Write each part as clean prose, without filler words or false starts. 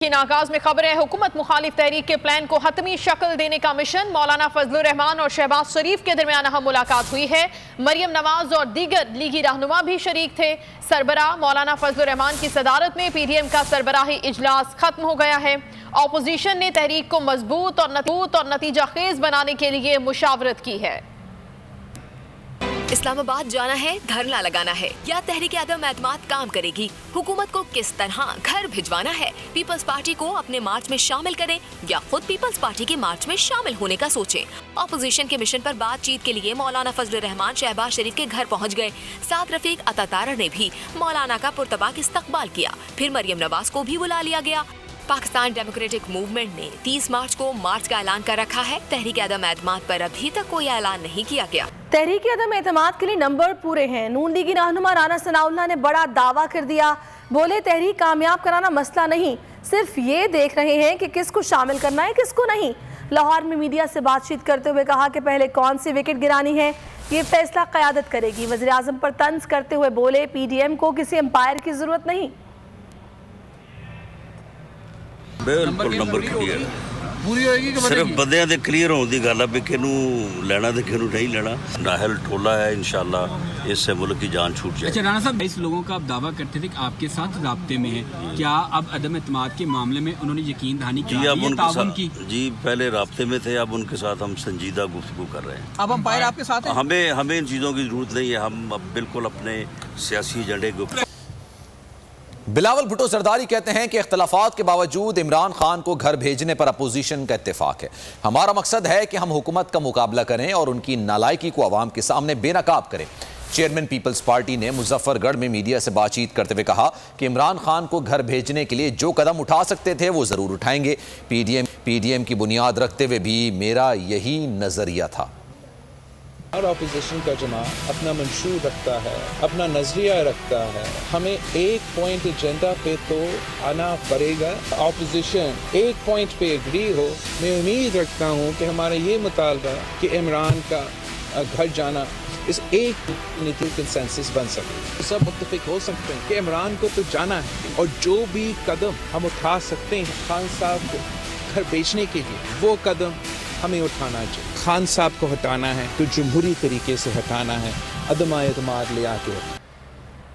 के आगाज में खबर है, हुकूमत मुखालिफ तहरीक के प्लान को हतमी शक्ल देने का मिशन। मौलाना फजलुर रहमान और शहबाज शरीफ के दरमियान अहम मुलाकात हुई है। मरियम नवाज और दीगर लीगी रहनुमा भी शरीक थे। सरबराह मौलाना फजलुर रहमान की सदारत में पीडीएम का सरबराही इजलास खत्म हो गया है। अपोजिशन ने तहरीक को मजबूत और नतीजा खेज बनाने के लिए मुशावरत की है। इस्लामाबाद जाना है, धरना लगाना है या तहरीक अदम एतमाद काम करेगी? हुकूमत को किस तरह घर भिजवाना है? पीपल्स पार्टी को अपने मार्च में शामिल करें या खुद पीपल्स पार्टी के मार्च में शामिल होने का सोचें? अपोजिशन के मिशन पर बातचीत के लिए मौलाना फजलुर रहमान शहबाज शरीफ के घर पहुंच गए। साथ रफीक अतातारा ने भी मौलाना का पुरतबाक इस्तकबाल किया। फिर मरियम नवाज को भी बुला लिया गया। पाकिस्तान डेमोक्रेटिक मूवमेंट ने 30 मार्च को मार्च का ऐलान कर रखा है। तहरीक अदम एतमाद पर अभी तक कोई ऐलान नहीं किया गया। तहरीक अदम एतमाद के लिए नंबर पूरे हैं। नून लीगी रहनुमा राना सनाउल्लाह ने बड़ा दावा कर दिया। बोले तहरीक कामयाब कराना मसला नहीं, सिर्फ ये देख रहे हैं कि किसको शामिल करना है किसको नहीं। लाहौर में मीडिया से बातचीत करते हुए कहा कि पहले कौन सी विकेट गिरानी है ये फैसला क़यादत करेगी। वज़ीर आज़म पर तंज करते हुए बोले पीडीएम को किसी एम्पायर की जरूरत नहीं। बिल्कुल नंबर क्लियर पूरी होएगी कि सिर्फ बंदियां दे क्लियर होने की गल है भी किनू लेना ते किनू नहीं लेना। नाहल टोला है, इंशाल्लाह इससे मुल्क की जान छूट जाए। अच्छा राना साहब, 22 लोगों का आप दावा करते थे कि आपके साथ राब्ते में है, क्या अब अदम एतमाद के मामले में उन्होंने यकीन दहानी की? जी पहले राब्ते में थे, अब उनके साथ हम संजीदा गुफ्तगू कर रहे हैं। अब अंपायर आपके साथ है? हमें इन चीज़ों की जरूरत नहीं है। हम अब बिल्कुल अपने सियासी एजेंडे को। बिलावल भुट्टो जरदारी कहते हैं कि इख्तलाफात के बावजूद इमरान खान को घर भेजने पर अपोजिशन का इत्तेफाक है। हमारा मकसद है कि हम हुकूमत का मुकाबला करें और उनकी नालायकी को अवाम के सामने बेनकाब करें। चेयरमैन पीपल्स पार्टी ने मुजफ्फरगढ़ में मीडिया से बातचीत करते हुए कहा कि इमरान खान को घर भेजने के लिए जो कदम उठा सकते थे वो ज़रूर उठाएंगे। पीडीएम की बुनियाद रखते हुए भी मेरा यही नज़रिया था। हर अपोजिशन का जमा अपना मंशूर रखता है, अपना नजरिया रखता है। हमें एक पॉइंट एजेंडा पे तो आना पड़ेगा। अपोजिशन एक पॉइंट पे एग्री हो, मैं उम्मीद रखता हूँ कि हमारा ये मुतालबा कि इमरान का घर जाना इस एक नीति कंसेंसस बन सके। सब मुत्तफिक हो सकते हैं कि इमरान को तो जाना है और जो भी कदम हम उठा सकते हैं खान साहब को घर भेजने के लिए, वो कदम हमें उठाना चाहिए। खान साहब को हटाना है तो जमहूरी तरीके से हटाना है, अदम एतमाद ले आके।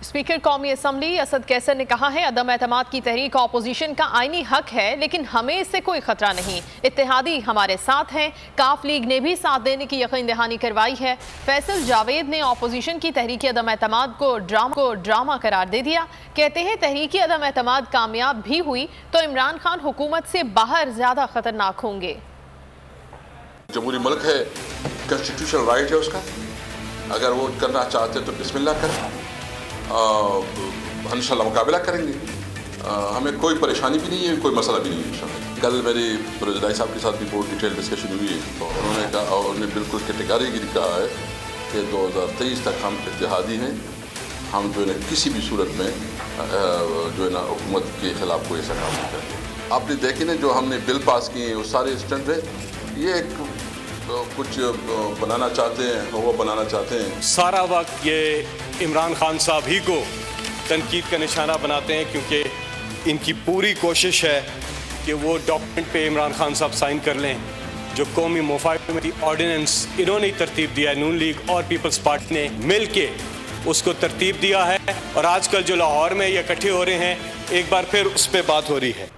स्पीकर कौमी असम्बली असद कैसर ने कहा है अदम एतमाद की तहरीक अपोजिशन का आईनी हक है, लेकिन हमें इससे कोई खतरा नहीं। इत्तेहादी हमारे साथ हैं। काफ लीग ने भी साथ देने की यकीन दहानी करवाई है। फैसल जावेद ने अपोजिशन की तहरीक अदम एतमाद को ड्रामा करार दे दिया। कहते हैं तहरीक अदम एतमाद कामयाब भी हुई तो इमरान खान हुकूमत से बाहर ज्यादा खतरनाक होंगे। जमहूरी मुल्क है, कॉन्स्टिट्यूशनल राइट है उसका। अगर वो करना चाहते तो बिस्मिल्लाह करें, इंशाल्लाह मुकाबला करेंगे। हमें कोई परेशानी भी नहीं है, कोई मसला भी नहीं है इंशाल्लाह। कल मेरी प्रेसिडेंट साहब के साथ भी बहुत डिटेल डिस्कशन हुई है, तो उन्होंने कहा और उन्होंने बिल्कुल कैटेगरिकली कहा है कि 2023 तक हम इत्तेहादी हैं। हम जो है किसी भी सूरत में जो है ना हुकूमत के खिलाफ कोई ऐसा काम नहीं करेंगे। आपने देखे ना जो हमने बिल पास किए हैं वो सारे स्टैंड पे ये कुछ बनाना चाहते हैं, वो बनाना चाहते हैं। सारा वक्त ये इमरान खान साहब ही को तनकीद का निशाना बनाते हैं, क्योंकि इनकी पूरी कोशिश है कि वो डॉक्यूमेंट पे इमरान खान साहब साइन कर लें जो कौमी मुफाहमती ऑर्डिनेंस इन्होंने तरतीब दिया है। नून लीग और पीपल्स पार्टी ने मिल के उसको तरतीब दिया है और आजकल जो लाहौर में ये इकट्ठे हो रहे हैं, एक बार फिर उस पर बात हो रही है।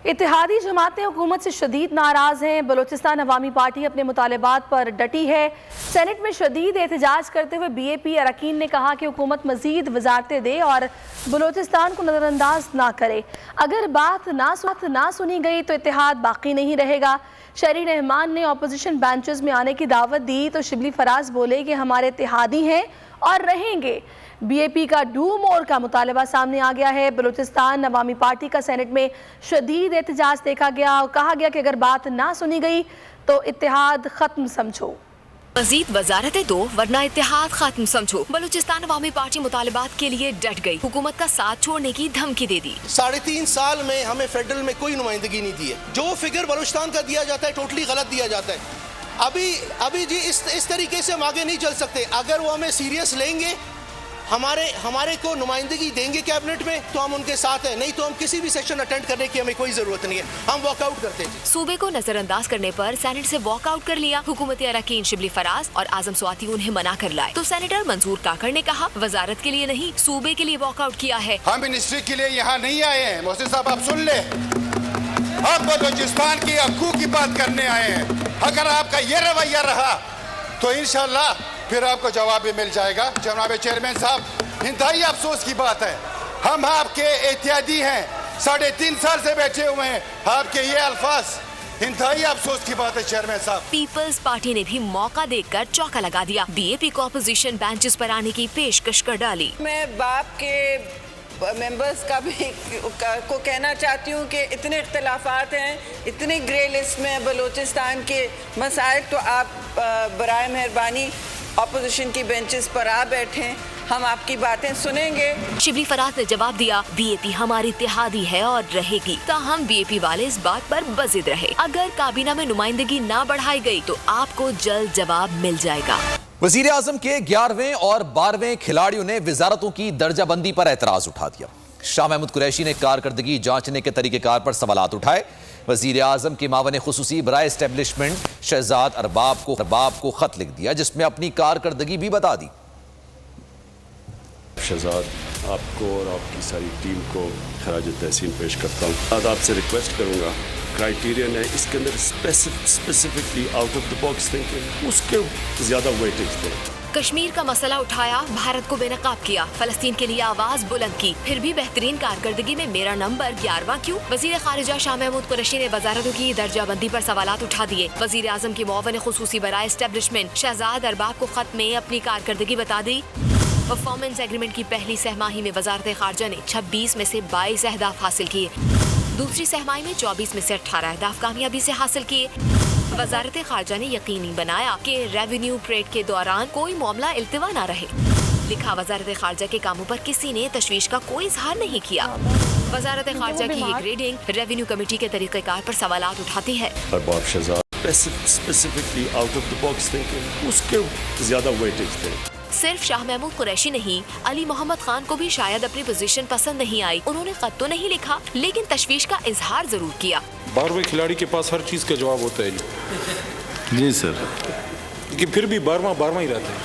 इत्तेहादी जमातें हुकूमत से शदीद नाराज़ हैं। बलूचिस्तान अवामी पार्टी अपने मुतालबात पर डटी है। सेनेट में शदीद एहतजाज करते हुए BAP अरकान ने कहा कि हुकूमत मज़ीद वजारतें दे और बलूचिस्तान को नज़रअंदाज ना करे। अगर बात ना सुनी गई तो इत्तेहाद बाकी नहीं रहेगा। शहरी रहमान ने अपोजिशन बेंचेस में आने की दावत दी तो शिबली फराज बोले कि हमारे इत्तेहादी हैं और रहेंगे। BAP का डू मोर का मुतालबा सामने आ गया है। बलूचिस्तान अवामी पार्टी का सेनेट में शदीद एहतजाज देखा गया और कहा गया कि अगर बात ना सुनी गई तो इत्तेहाद खत्म समझो। मजीद वजारतें दो वरना इत्तेहाद खत्म समझो। बलूचिस्तान अवामी पार्टी मुतालबात के लिए डट गई। हुकूमत का साथ छोड़ने की धमकी दे दी। 3.5 साल में हमें फेडरल में कोई नुमाइंदगी नहीं दी है। जो फिगर बलूचिस्तान का दिया जाता है टोटली गलत दिया जाता है। अभी जी इस तरीके से हम आगे नहीं चल सकते। अगर वो हमें सीरियस लेंगे हमारे को नुमाइंदगी देंगे कैबिनेट में तो हम उनके साथ हैं, नहीं तो हम किसी भी सेक्शन अटेंड करने की हमें कोई जरूरत नहीं है, हम वॉकआउट करते हैं। सूबे को नजरअंदाज करने पर सेनेट से वॉकआउट कर लिया। हुकूमती अरकान शिबली फराज और आजम स्वाति उन्हें मना कर लाए तो सेनेटर मंजूर काकड़ ने कहा वजारत के लिए नहीं, सूबे के लिए वॉकआउट किया है। हम मिनिस्ट्री के लिए यहाँ नहीं आए हैं। मोहसिन साहब आप सुन ले, हम बलूचिस्तान की हकूक की बात करने आए हैं। अगर आपका ये रवैया रहा तो इंशाल्लाह फिर आपको जवाब भी मिल जाएगा। जनाब चेयरमैन साहब, इंतहाई अफसोस की बात है, हम आपके एहतियाती हैं, 3.5 साल से बैठे हुए हैं, आपके ये अल्फाज इंतहाई अफसोस की बात है चेयरमैन साहब। पीपल्स पार्टी ने भी मौका देखकर चौका लगा दिया। बीएपी को अपोजिशन बेंचेस पर आने की पेशकश कर डाली। मैं बाप के मेंबर्स का भी को कहना चाहती हूँ कि इतने इख्तलाफात हैं, इतनी ग्रे लिस्ट में बलूचिस्तान के मसाइल, तो आप बराए मेहरबानी अपोजिशन की बेंचेस पर आ बैठें, हम आपकी बातें सुनेंगे। शिबली फराज ने जवाब दिया बीएपी हमारी इत्तेहादी है और रहेगी। ताहम बीएपी वाले इस बात पर बजिद रहे। अगर काबीना में नुमाइंदगी ना बढ़ाई गई तो आपको जल्द जवाब मिल जाएगा। वजीर आजम के 11वें और 12वें खिलाड़ियों ने वजारतों की दर्जाबंदी पर एतराज उठा दिया। शाह महमूद कुरैशी ने कारकर्दगी जांचने के तरीकेकार पर सवालात उठाए। वजीर आजम के मावन खुसूसी बराए एस्टेब्लिशमेंट शहजाद अरबाब को खत लिख दिया जिसमें अपनी कारकर्दगी भी बता दी। शहजाद, आपको और आपकी सारी टीम को खराज तहसीन पेश करता हूँ। आज आपसे रिक्वेस्ट करूँगा, क्राइटेरियन है इसके अंदर specifically out of the box thinking, उसके ज़्यादा वेटेज दें। कश्मीर का मसला उठाया, भारत को बेनकाब किया, फलस्तीन के लिए आवाज बुलंद की, फिर भी बेहतरीन कारकर्दगी में मेरा नंबर 11वां क्यों? वजीर खारिजा शाह महमूद कुरैशी ने वजारतों की दर्जाबंदी पर सवालात उठा दिए। वजीर आजम की मुआवन खुसूसी बराए एस्टेब्लिशमेंट शहजाद अरबाब को खत में अपनी कारकर्दगी बता दी। परफॉर्मेंस एग्रीमेंट की पहली सहमाही में वजारत खारजा ने 26 में से 22 अहदाफ हासिल किए। दूसरी सहमाही में 24 में से 18 अहदाफ कामयाबी से हासिल किए। वजारत खारजा ने यकीनी बनाया कि रेवेन्यू परेड के दौरान कोई मामला इल्तिवा न रहे। लिखा, वजारत खारजा के कामों पर किसी ने तशवीश का कोई इजहार नहीं किया। वजारत खारजा की ये ग्रेडिंग रेवेन्यू कमेटी के तरीक़ेकार पर सवालात उठाती है। Arbab Shahzad specifically out of the box thinking, उसके ज़्यादा वेटेज दें। सिर्फ शाह महमूद कुरैशी नहीं, अली मोहम्मद खान को भी शायद अपनी पोजीशन पसंद नहीं आई। उन्होंने खत तो नहीं लिखा लेकिन तशवीश का इजहार जरूर किया। 12वें खिलाड़ी के पास हर चीज का जवाब होता है जी सर, लेकिन फिर भी 12वां ही रहता है।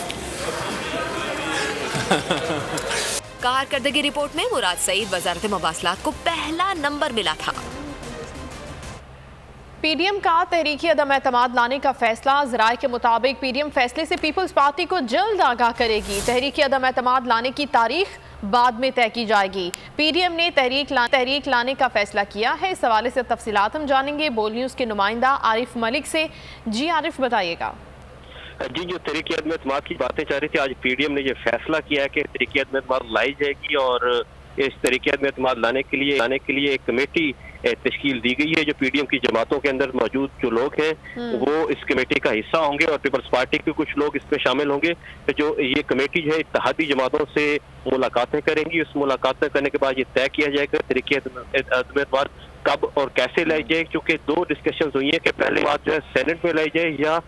कारकर्दगी रिपोर्ट में मुराद सईद वजारत मवासलात को पहला नंबर मिला था। पीडीएम का तहरीकी अदम एतमाद लाने का फैसला, ज़राए के मुताबिक पीडीएम फैसले से पीपल्स पार्टी को जल्द आगाह करेगी। तहरीकी अदम एतमाद लाने की तारीख बाद में तय की जाएगी। पीडीएम ने तहरीक लाने का फैसला किया है। इस हवाले से तफसीलात हम जानेंगे बोल न्यूज़ के नुमाइंदा आरिफ मलिक से। जी आरिफ, बताइएगा। जी, जो तहरीकी अदम एतमाद की बातें चाह रही थी, आज पीडीएम ने यह फैसला किया है कि तहरीकी अदम एतमाद लाई जाएगी और इस तहरीकी अदम एतमाद लाने के लिए एक कमेटी तश्कील दी गई है। जो पीडीएम की जमातों के अंदर मौजूद जो लोग हैं वो इस कमेटी का हिस्सा होंगे और पीपल्स पार्टी के कुछ लोग इसमें शामिल होंगे। जो ये कमेटी है इत्तेहादी जमातों से मुलाकातें करेंगी। उस मुलाकातें करने के बाद ये तय किया जाएगा तहरीकी अदम एतमाद कब और कैसे लाई जाए, क्योंकि 2 डिस्कशन हुई है कि पहले बात जो है सेनेट में लाई जाए या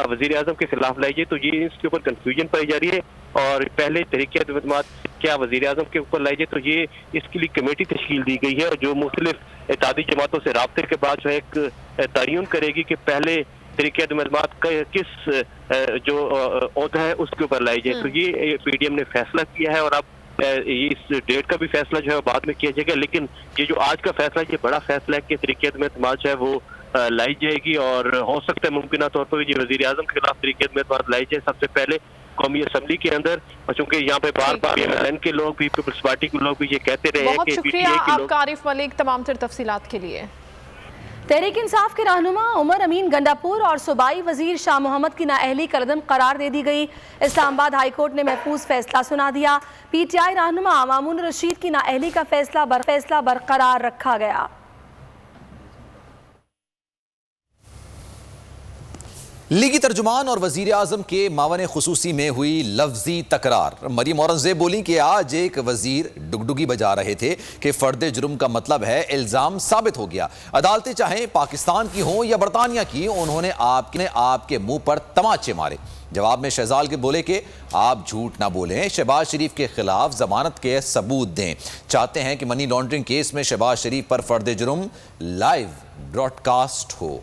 वजीर आजम के खिलाफ लाई जाए। तो ये इसके ऊपर कंफ्यूजन पाई जा रही है और पहले तहरीकी अदम एतमाद क्या वजीर आजम के ऊपर लाई जाए, तो ये इसके लिए कमेटी तश्कील दी गई है और जो मुख्तलिफ इत्तेहादी जमातों से राब्ते के बाद जो है एक तयन करेगी कि पहले तहरीकी अदम एतमाद किस जो ओहदा है उसके ऊपर लाई जाए। तो ये पीडीएम ने फैसला किया है और अब ये इस डेट का भी फैसला जो है बाद में किया जाएगा। लेकिन ये जो आज का फैसला ये बड़ा फैसला है कि तहरीकी अदम एतमाद जो है वो लाई जाएगी और हो सकता है मुमकिन तौर पर ये वजीर आजम के खिलाफ तहरीकी अदम एतमाद लाई जाए सबसे पहले कौमी असम्बली के अंदर। चूंकि यहाँ पे बार बार एमएलएन के लोग भी, पीपल्स पार्टी के लोग भी ये कहते रहे हैं कि बहुत शुक्रिया आपका आरिफ मलिक तमाम तर तफसीलात के लिए। तहरीक इंसाफ के रहनुमा उमर अमीन गंडापुर और सूबाई वजीर शाह मोहम्मद की नाअहली कलदम करार दे दी गई। इस्लामाबाद हाई कोर्ट ने महफूज फैसला सुना दिया। पीटीआई रहनुमा मामून रशीद की नाअहली का फैसला बरकरार रखा गया। لیگی ترجمان اور وزیر اعظم کے معاون خصوصی میں ہوئی لفظی تکرار۔ مریم اورنگزیب بولی کہ آج ایک وزیر ڈگڈگی بجا رہے تھے کہ فرد جرم کا مطلب ہے الزام ثابت ہو گیا، عدالتیں چاہیں پاکستان کی ہوں یا برطانیہ کی، انہوں نے آپ کے منہ پر تماچے مارے۔ جواب میں شہزال کے بولے کہ آپ جھوٹ نہ بولیں، شہباز شریف کے خلاف ضمانت کے ثبوت دیں۔ چاہتے ہیں کہ منی لانڈرنگ کیس میں شہباز شریف پر فرد جرم لائیو براڈ کاسٹ ہو۔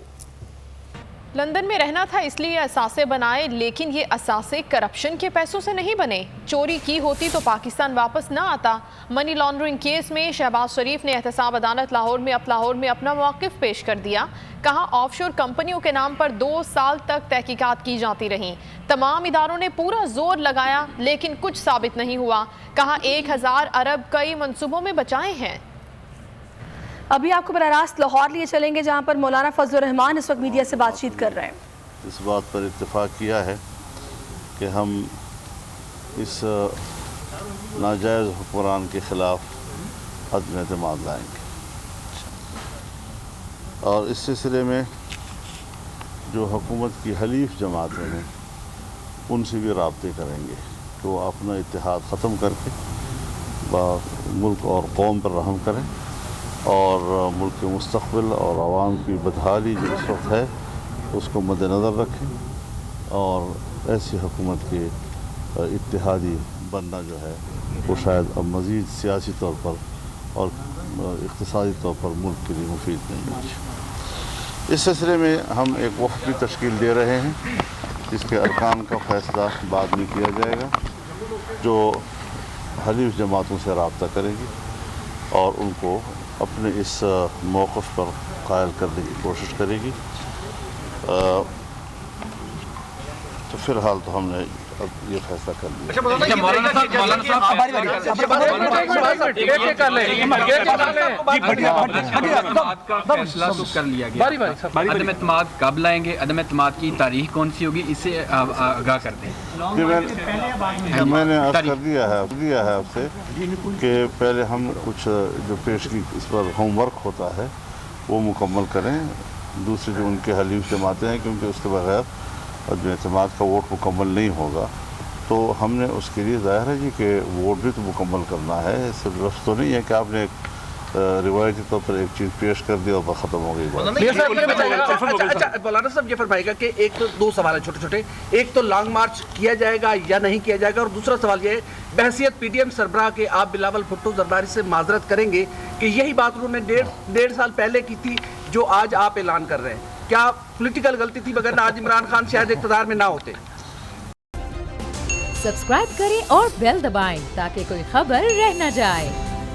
لندن میں رہنا تھا اس لیے اثاثے بنائے، لیکن یہ اثاثے کرپشن کے پیسوں سے نہیں بنے۔ چوری کی ہوتی تو پاکستان واپس نہ آتا۔ منی لانڈرنگ کیس میں شہباز شریف نے احتساب عدالت لاہور میں اپنا موقف پیش کر دیا۔ کہا آف شور کمپنیوں کے نام پر 2 سال تک تحقیقات کی جاتی رہیں، تمام اداروں نے پورا زور لگایا لیکن کچھ ثابت نہیں ہوا۔ کہا 1000 ارب کئی منصوبوں میں بچائے ہیں۔ ابھی آپ کو براہ راست لاہور لیے چلیں گے جہاں پر مولانا فضل الرحمان اس وقت میڈیا سے بات چیت کر رہے ہیں۔ اس بات پر اتفاق کیا ہے کہ ہم اس ناجائز حکمران کے خلاف عدم اعتماد لائیں گے، اور اس سلسلے میں جو حکومت کی حلیف جماعتیں ہیں ان سے بھی رابطے کریں گے کہ وہ اپنا اتحاد ختم کر کے ملک اور قوم پر رحم کریں، اور ملک کے مستقبل اور عوام کی بدحالی جو اس وقت ہے اس کو مد نظر رکھیں، اور ایسی حکومت کے اتحادی بننا جو ہے وہ شاید اب مزید سیاسی طور پر اور اقتصادی طور پر ملک کے لیے مفید نہیں ہے۔ اس سلسلے میں ہم ایک وفد بھی تشکیل دے رہے ہیں جس کے ارکان کا فیصلہ بعد میں کیا جائے گا، جو حلیف جماعتوں سے رابطہ کرے گی اور ان کو اپنے اس موقف پر قائل کرنے کی کوشش کرے گی۔ تو فی الحال تو ہم نے اب یہ فیصلہ کر لیا۔ فیصلہ تو کر لیا گیا، عدم اعتماد کب لائیں گے، عدم اعتماد کی تاریخ کون سی ہوگی، اس سے آگاہ کر دیں۔ میں نے عرض کر دیا ہے آپ سے کہ پہلے ہم کچھ جو پیشگی اس پر ہوم ورک ہوتا ہے وہ مکمل کریں، دوسری جو ان کے حلیف جماعتیں ہیں، کیونکہ اس کے بغیر عدم اعتماد کا ووٹ مکمل نہیں ہوگا، تو ہم نے اس کے لیے ظاہر ہے جی کہ ووٹ بھی تو مکمل کرنا ہے، صرف لفظ تو نہیں ہے کہ آپ نے روایتی طور پر ایک چیز پیش کر دی اور بس ختم ہو گئی بات۔ مولانا صاحب یہ فرمائے گا کہ ایک تو 2 سوال ہیں چھوٹے چھوٹے، ایک تو لانگ مارچ کیا جائے گا یا نہیں کیا جائے گا، اور دوسرا سوال یہ ہے بحیثیت پی ٹی ایم سربراہ کے آپ بلاول بھٹو زرداری سے معذرت کریں گے کہ یہی بات انہوں نے 1.5 سال پہلے کی تھی جو آج آپ اعلان کر رہے ہیں، کیا پولیٹیکل غلطی تھی وگرنہ آج عمران خان شاید اقتدار میں نہ ہوتے؟ سبسکرائب کریں اور بیل دبائیں تاکہ کوئی خبر رہ نہ جائے۔